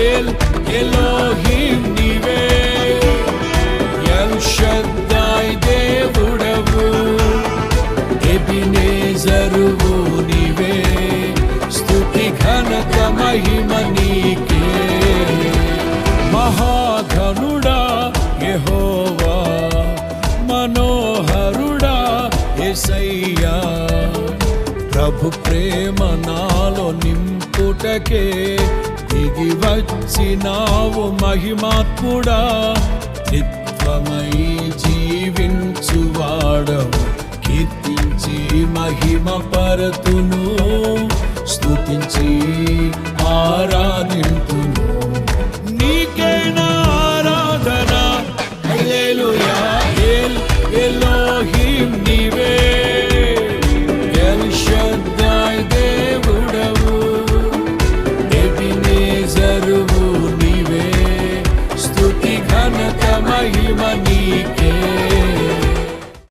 L Elohim నీవే, L షద్దాయ్ దేవుడవు, ఎబినేజరువు నీవే, స్తుతి ఘనత మహిమ నీకే. మహాఘనుడా యెహోవా, మనోహరుడా యేసయ్యా, ప్రభు ప్రేమ నాలో నింపుటకే దిగి వచ్చినావు మహిమాత్ముడా. నిత్యమై జీవించువాడవు, కీర్తించి మహిమ పరతును, స్తుతించి ఆరాధింతును. నీకే నా ఆరాధన, హల్లెలూయా. ఎల్ ఎలోహిం నీవే, ఎల్ షద్దాయ్ దేవుడవు, ఎబినేజరువు నీవే, స్తుతి ఘనత మహిమ నీకే.